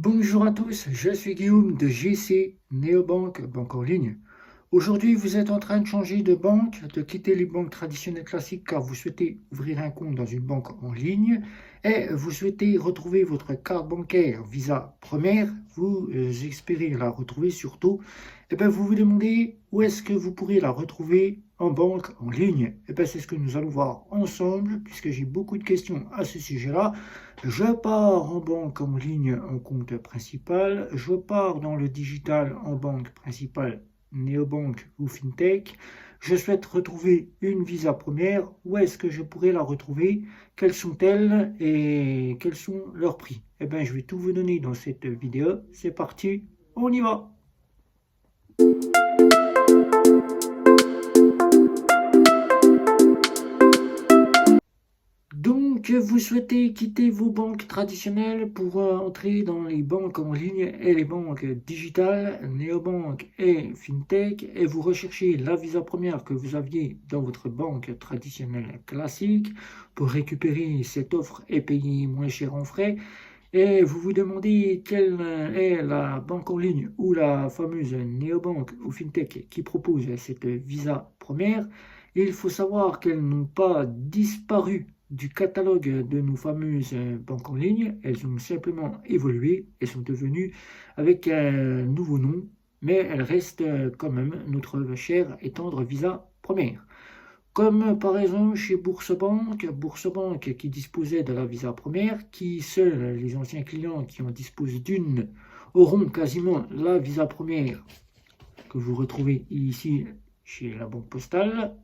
Bonjour à tous, je suis Guillaume de GC Néobank, banque en ligne. Aujourd'hui, vous êtes en train de changer de banque, de quitter les banques traditionnelles classiques car vous souhaitez ouvrir un compte dans une banque en ligne et vous souhaitez retrouver votre carte bancaire Visa Première. Vous espérez la retrouver surtout. Et bien, vous vous demandez où est-ce que vous pourrez la retrouver en banque en ligne. Et bien, c'est ce que nous allons voir ensemble puisque j'ai beaucoup de questions à ce sujet-là. Je pars en banque en ligne en compte principal. Je pars dans le digital en banque principale néobanque ou fintech, je souhaite retrouver une Visa Première. Où est-ce que je pourrais la retrouver? Quelles sont-elles et quels sont leurs prix? Eh bien, je vais tout vous donner dans cette vidéo. C'est parti, on y va! Donc, vous souhaitez quitter vos banques traditionnelles pour entrer dans les banques en ligne et les banques digitales, néobanques et fintech, et vous recherchez la Visa Première que vous aviez dans votre banque traditionnelle classique pour récupérer cette offre et payer moins cher en frais. Et vous vous demandez quelle est la banque en ligne ou la fameuse néobanque ou fintech qui propose cette Visa Première. Il faut savoir qu'elles n'ont pas disparu du catalogue de nos fameuses banques en ligne. Elles ont simplement évolué et sont devenues avec un nouveau nom, mais elles restent quand même notre chère et tendre Visa Première. Comme par exemple chez Bourse Bank qui disposait de la Visa Première, qui seuls les anciens clients qui en disposent d'une auront quasiment la Visa Première que vous retrouvez ici chez la Banque Postale,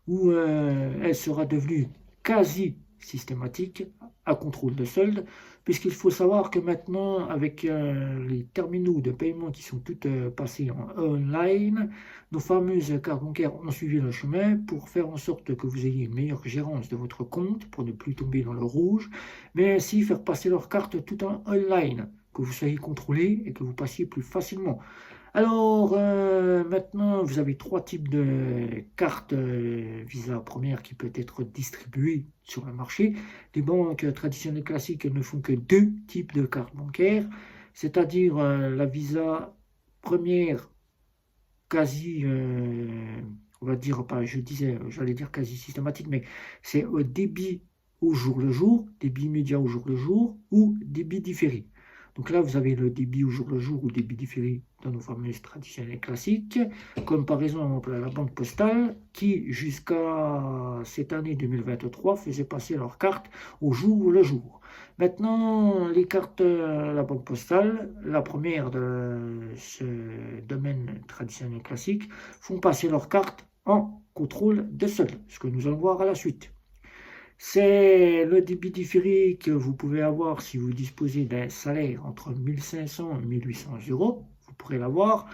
où elle sera devenue quasi systématique à contrôle de solde, puisqu'il faut savoir que maintenant, avec les terminaux de paiement qui sont toutes passés en online, nos fameuses cartes bancaires ont suivi le chemin pour faire en sorte que vous ayez une meilleure gérance de votre compte, pour ne plus tomber dans le rouge, mais ainsi faire passer leurs cartes tout en online, que vous soyez contrôlé et que vous passiez plus facilement. Alors, maintenant, vous avez trois types de cartes Visa Première qui peuvent être distribuées sur le marché. Les banques traditionnelles classiques ne font que deux types de cartes bancaires, c'est-à-dire la Visa Première quasi, on va dire, pas, j'allais dire quasi systématique, mais c'est au débit au jour le jour, débit immédiat au jour le jour ou débit différé. Donc là, vous avez le débit au jour le jour ou débit différé dans nos fameuses traditionnelles classiques, comme par exemple la Banque Postale, qui jusqu'à cette année 2023 faisait passer leurs cartes au jour le jour. Maintenant, les cartes la Banque Postale, la première de ce domaine traditionnel classique, font passer leurs cartes en contrôle de solde, ce que nous allons voir à la suite. C'est le débit différé que vous pouvez avoir si vous disposez d'un salaire entre 1500 et 1800 euros. Vous pourrez l'avoir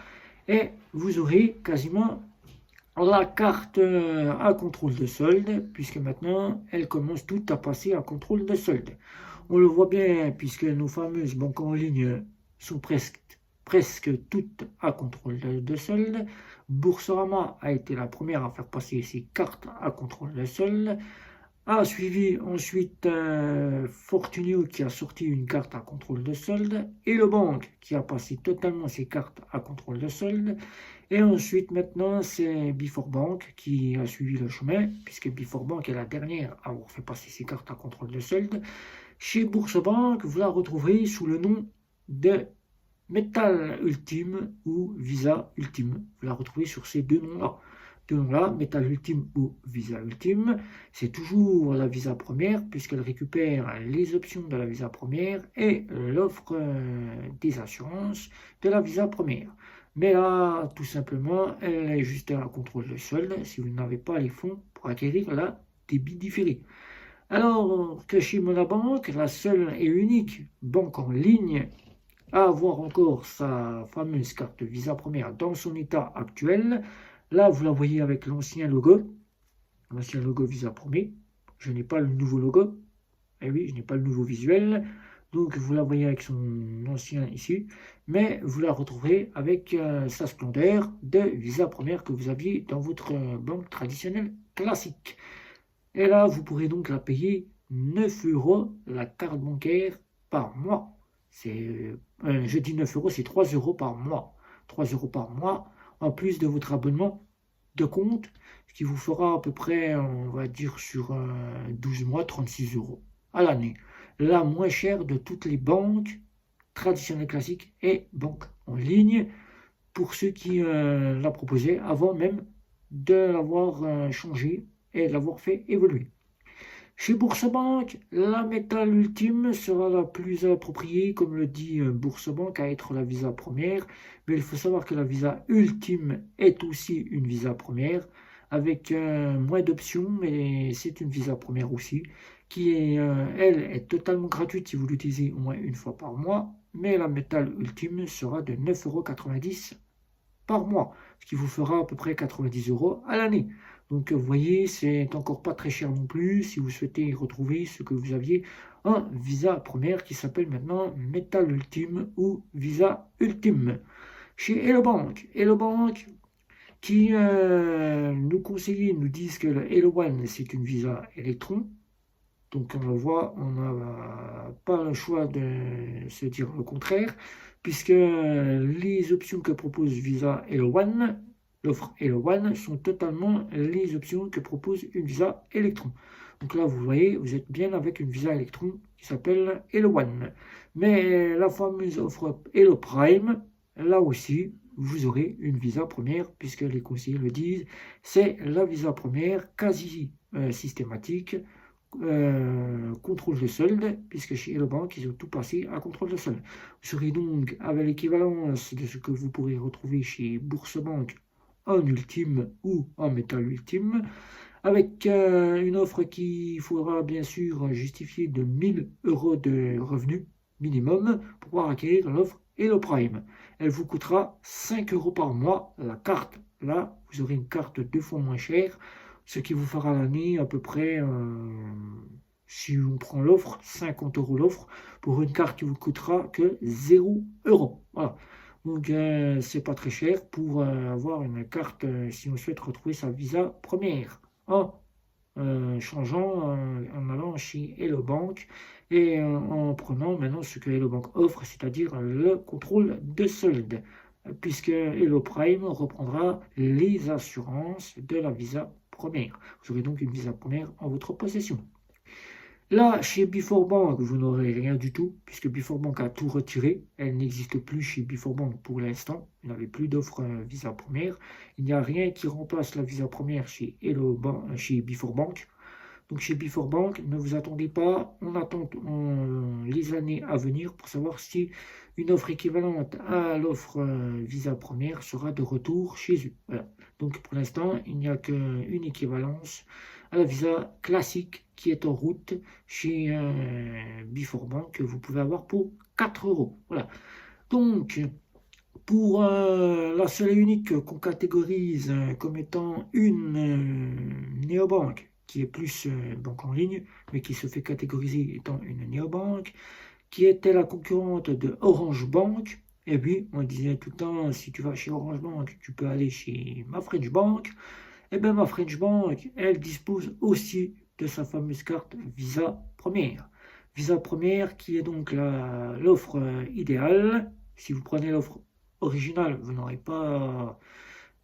et vous aurez quasiment la carte à contrôle de solde, puisque maintenant elle commence toutes à passer à contrôle de solde. On le voit bien puisque nos fameuses banques en ligne sont presque toutes à contrôle de solde. Boursorama a été la première à faire passer ses cartes à contrôle de solde. A suivi ensuite Fortunio qui a sorti une carte à contrôle de solde et le banque qui a passé totalement ses cartes à contrôle de solde. Et ensuite maintenant c'est Before Bank qui a suivi le chemin puisque Before Bank est la dernière à avoir fait passer ses cartes à contrôle de solde. Chez Bourse-Banque, vous la retrouverez sous le nom de Metal Ultime ou Visa Ultime. Vous la retrouvez sur ces deux noms-là. Metal Ultime ou Visa Ultime, c'est toujours la Visa Première puisqu'elle récupère les options de la Visa Première et l'offre des assurances de la Visa Première. Mais là, tout simplement, elle est juste à contrôle de solde si vous n'avez pas les fonds pour acquérir la débit différé. Alors que chez Monabank, la seule et unique banque en ligne à avoir encore sa fameuse carte Visa Première dans son état actuel. Là, vous la voyez avec l'ancien logo Visa Première. Je n'ai pas le nouveau logo. Eh oui, je n'ai pas le nouveau visuel. Donc, vous la voyez avec son ancien ici. Mais vous la retrouverez avec sa splendeur de Visa Première que vous aviez dans votre banque traditionnelle classique. Et là, vous pourrez donc la payer 9 € la carte bancaire par mois. Je dis 9 euros, c'est 3 euros par mois. 3 euros par mois, en plus de votre abonnement de compte, ce qui vous fera à peu près, on va dire, sur 12 mois, 36 euros à l'année. La moins chère de toutes les banques traditionnelles classiques et banques en ligne pour ceux qui la proposaient avant même de l'avoir changé et de l'avoir fait évoluer. Chez Boursorama, la méthode ultime sera la plus appropriée, comme le dit Boursorama, à être la visa première. Mais il faut savoir que la visa ultime est aussi une visa première, avec moins d'options, mais c'est une visa première aussi, qui est, elle, est totalement gratuite si vous l'utilisez au moins une fois par mois. Mais la méthode ultime sera de 9,90 € par mois, ce qui vous fera à peu près 90 euros à l'année. Donc vous voyez, c'est encore pas très cher non plus si vous souhaitez retrouver ce que vous aviez en visa première qui s'appelle maintenant Metal Ultime ou Visa Ultime. Chez Hello Bank qui nous conseillent, nous disent que le Hello One c'est une visa électron. Donc on le voit, on n'a pas le choix de se dire le contraire, puisque les options que propose Visa Hello One, l'offre Hello One, sont totalement les options que propose une Visa Electron. Donc là, vous voyez, vous êtes bien avec une Visa Electron qui s'appelle Hello One. Mais la fameuse offre Hello Prime, là aussi, vous aurez une Visa première, puisque les conseillers le disent, c'est la Visa première quasi systématique. Contrôle de solde, puisque chez Hello Bank, ils ont tout passé à contrôle de solde. Vous serez donc avec l'équivalence de ce que vous pourrez retrouver chez Boursorama en ultime ou en métal ultime, avec une offre qui faudra bien sûr justifier de 1000 euros de revenus minimum pour pouvoir acquérir l'offre Hello Prime. Elle vous coûtera 5 euros par mois la carte. Là, vous aurez une carte 2 fois moins chère, ce qui vous fera l'année à peu près, si on prend l'offre, 50 euros l'offre, pour une carte qui vous coûtera que 0 euros. Voilà. Donc c'est pas très cher pour avoir une carte si on souhaite retrouver sa visa première. En changeant, en allant chez Hello Bank et en prenant maintenant ce que Hello Bank offre, c'est-à-dire le contrôle de solde, puisque Hello Prime reprendra les assurances de la visa première. Vous aurez donc une visa première en votre possession. Là, chez Before Bank, vous n'aurez rien du tout, puisque Before Bank a tout retiré. Elle n'existe plus chez Before Bank pour l'instant. Vous n'avez plus d'offre visa première. Il n'y a rien qui remplace la visa première chez chez Before Bank. Donc chez Before Bank, ne vous attendez pas. On attend les années à venir pour savoir si une offre équivalente à l'offre visa première sera de retour chez eux. Voilà. Donc pour l'instant, il n'y a qu'une équivalence à la visa classique qui est en route chez Before Bank que vous pouvez avoir pour 4 euros. Voilà. Donc, pour la seule et unique qu'on catégorise comme étant une néobanque, qui est plus banque en ligne, mais qui se fait catégoriser étant une néobanque, qui était la concurrente de Orange Bank. Et puis, on disait tout le temps, si tu vas chez Orange Bank, tu peux aller chez ma French Bank. Et bien, ma French Bank, elle dispose aussi de sa fameuse carte Visa Première. Visa Première qui est donc l'offre idéale. Si vous prenez l'offre originale, vous n'aurez pas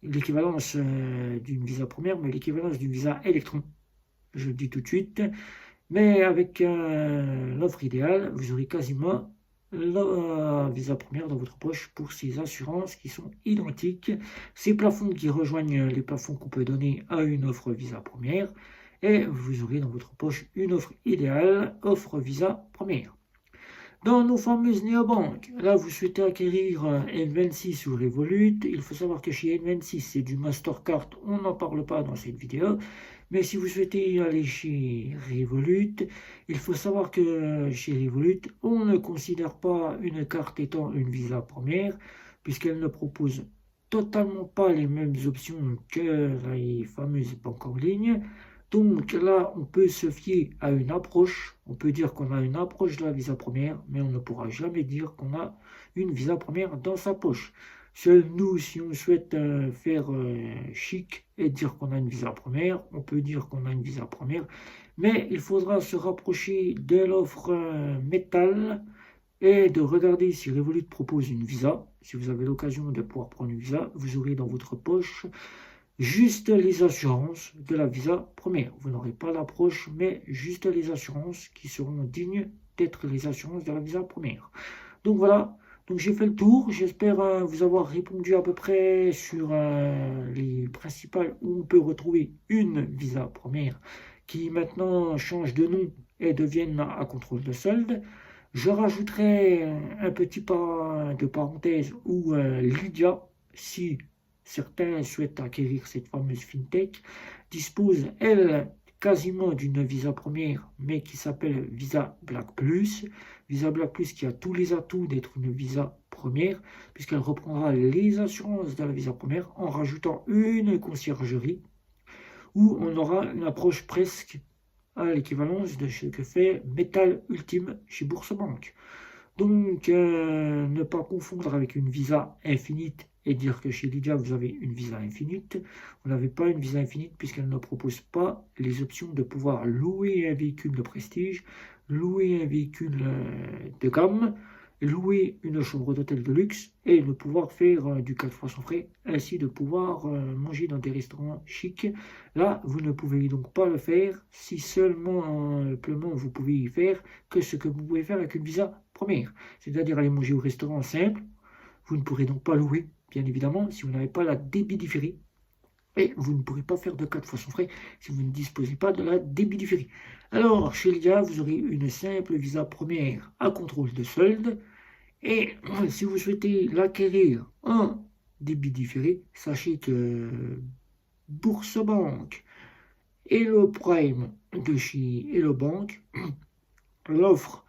l'équivalence d'une Visa Première, mais l'équivalence d'une Visa Electron. Je le dis tout de suite. Mais avec l'offre idéale, vous aurez quasiment la visa première dans votre poche pour ces assurances qui sont identiques, ces plafonds qui rejoignent les plafonds qu'on peut donner à une offre visa première, et vous aurez dans votre poche une offre idéale, offre visa première. Dans nos fameuses néobanques, là vous souhaitez acquérir N26 ou Revolut, il faut savoir que chez N26 c'est du Mastercard, on n'en parle pas dans cette vidéo, mais si vous souhaitez aller chez Revolut, il faut savoir que chez Revolut, on ne considère pas une carte étant une visa première, puisqu'elle ne propose totalement pas les mêmes options que les fameuses banques en ligne. Donc là, on peut se fier à une approche. On peut dire qu'on a une approche de la visa première, mais on ne pourra jamais dire qu'on a une visa première dans sa poche. Seul nous, si on souhaite faire chic et dire qu'on a une visa première, on peut dire qu'on a une visa première, mais il faudra se rapprocher de l'offre métal et de regarder si Revolut propose une visa. Si vous avez l'occasion de pouvoir prendre une visa, vous aurez dans votre poche juste les assurances de la visa première. Vous n'aurez pas l'approche, mais juste les assurances qui seront dignes d'être les assurances de la visa première. Donc voilà, donc j'ai fait le tour. J'espère vous avoir répondu à peu près sur les principales où on peut retrouver une visa première qui maintenant change de nom et devienne à contrôle de solde. Je rajouterai un petit pas de parenthèse où Lydia, si certains souhaitent acquérir cette fameuse fintech, dispose, elle, quasiment d'une visa première, mais qui s'appelle Visa Black Plus. Visa Black Plus qui a tous les atouts d'être une visa première, puisqu'elle reprendra les assurances de la visa première en rajoutant une conciergerie, où on aura une approche presque à l'équivalence de ce que fait Metal Ultime chez Bourse-Banque. Donc, ne pas confondre avec une visa infinite et dire que chez Lydia, vous avez une visa infinite. Vous n'avez pas une visa infinite puisqu'elle ne propose pas les options de pouvoir louer un véhicule de prestige, louer un véhicule de gamme, louer une chambre d'hôtel de luxe et de pouvoir faire du 4 fois sans frais, ainsi de pouvoir manger dans des restaurants chics. Là, vous ne pouvez donc pas le faire si seulement vous pouvez y faire que ce que vous pouvez faire avec une visa première, c'est-à-dire aller manger au restaurant simple. Vous ne pourrez donc pas louer, bien évidemment, si vous n'avez pas la débit différé. Et vous ne pourrez pas faire de 4 fois sans frais si vous ne disposez pas de la débit différé. Alors, chez Lydia, vous aurez une simple visa première à contrôle de solde. Et si vous souhaitez l'acquérir en débit différé, sachez que Bourse Banque Hello Prime de chez Hello Bank, l'offre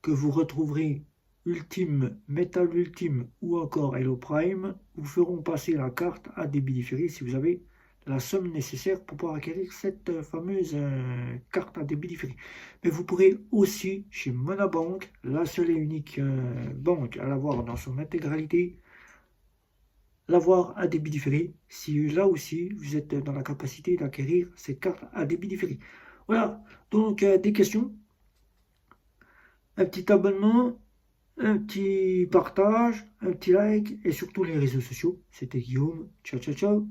que vous retrouverez Ultime, Metal Ultime ou encore Hello Prime vous feront passer la carte à débit différé si vous avez la somme nécessaire pour pouvoir acquérir cette fameuse carte à débit différé. Mais vous pourrez aussi chez Monabank, la seule et unique banque à l'avoir dans son intégralité, l'avoir à débit différé, si là aussi vous êtes dans la capacité d'acquérir cette carte à débit différé. Voilà, donc des questions, un petit abonnement, un petit partage, un petit like et surtout les réseaux sociaux. C'était Guillaume. Ciao, ciao, ciao.